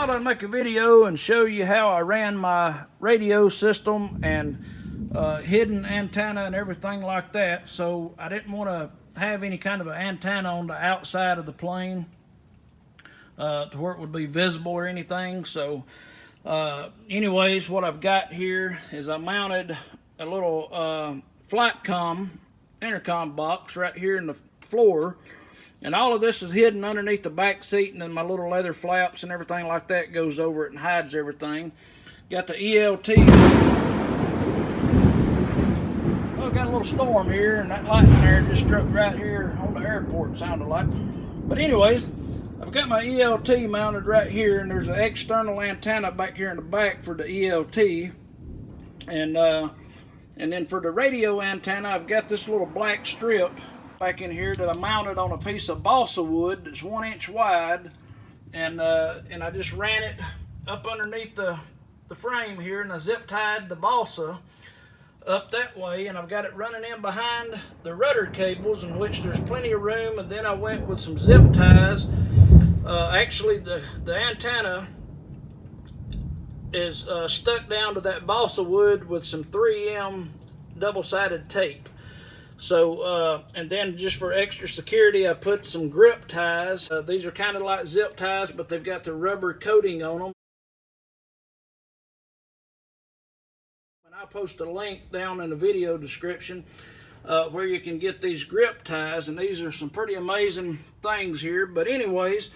thought I'd make a video and show you how I ran my radio system and hidden antenna and everything like that. So I didn't want to have any kind of an antenna on the outside of the plane to where it would be visible or anything. So anyways, what I've got here is I mounted a little flight intercom box right here in the floor, and all of this is hidden underneath the back seat, and then my little leather flaps and everything like that goes over it and hides everything. Got the ELT. Well, got a little storm here, and that lightning there just struck right here on the airport, it sounded like. But anyways, I've got my ELT mounted right here, and there's an external antenna back here in the back for the ELT. And then for the radio antenna, I've got this little black strip back in here that I mounted on a piece of balsa wood that's 1 inch wide, and I just ran it up underneath the frame here, and I zip tied the balsa up that way, and I've got it running in behind the rudder cables, in which there's plenty of room. And then I went with some zip ties. Actually, the antenna is stuck down to that balsa wood with some 3M double-sided tape. So, and then just for extra security, I put some grip ties. These are kind of like zip ties, but they've got the rubber coating on them. And I'll post a link down in the video description where you can get these grip ties, and these are some pretty amazing things here. But anyways,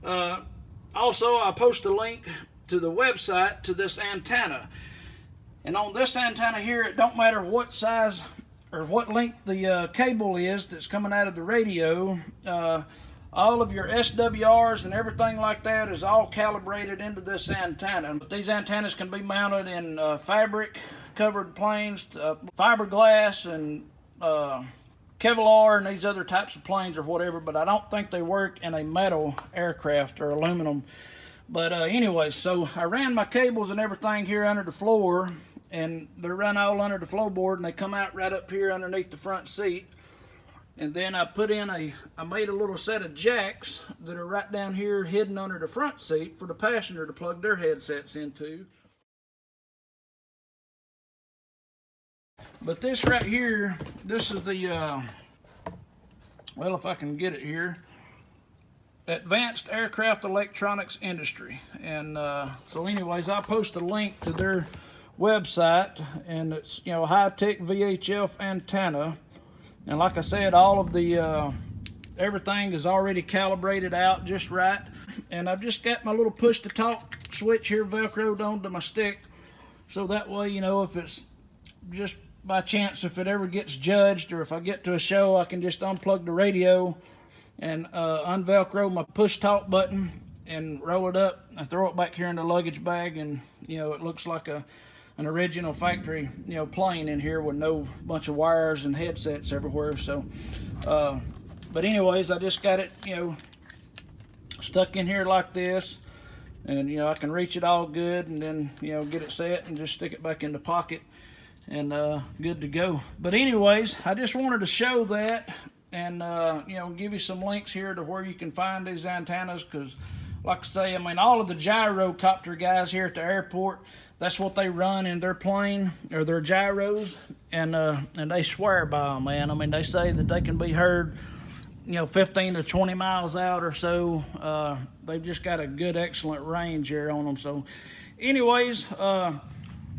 also I'll post a link to the website to this antenna. And on this antenna here, it don't matter what size or what length the cable is that's coming out of the radio. All of your SWRs and everything like that is all calibrated into this antenna. But these antennas can be mounted in fabric covered planes, fiberglass, and Kevlar and these other types of planes or whatever, but I don't think they work in a metal aircraft or aluminum. But anyway, so I ran my cables and everything here under the floor, and they're run all under the floorboard, and they come out right up here underneath the front seat. And then I made a little set of jacks that are right down here hidden under the front seat for the passenger to plug their headsets into. But this right here, this is the, well, if I can get it here, Advanced Aircraft Electronics Industry. And so anyways, I'll post a link to their website, and it's, you know, high-tech VHF antenna. And like I said, all of the everything is already calibrated out just right. And I've just got my little push-to-talk switch here velcroed onto my stick, so that way, you know, if it's just by chance, if it ever gets judged, or if I get to a show, I can just unplug the radio and unvelcro my push-talk button and roll it up and throw it back here in the luggage bag, and you know, it looks like an original factory, you know, plane in here with no bunch of wires and headsets everywhere. So but anyways, I just got it, you know, stuck in here like this, and you know, I can reach it all good, and then, you know, get it set and just stick it back in the pocket, and good to go. But anyways, I just wanted to show that, and you know, give you some links here to where you can find these antennas, because like I say, I mean, all of the gyrocopter guys here at the airport, that's what they run in their plane, or their gyros, and they swear by them, man. I mean, they say that they can be heard, you know, 15 to 20 miles out or so. They've just got a good, excellent range here on them. So anyways,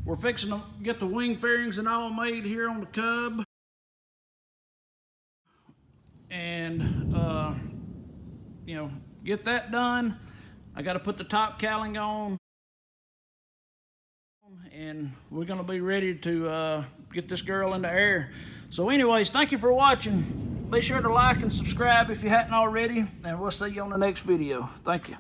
we're fixing to get the wing fairings and all made here on the Cub. And, you know, get that done. I got to put the top cowling on, and we're going to be ready to get this girl in the air. So anyways, thank you for watching. Be sure to like and subscribe if you hadn't already, and we'll see you on the next video. Thank you.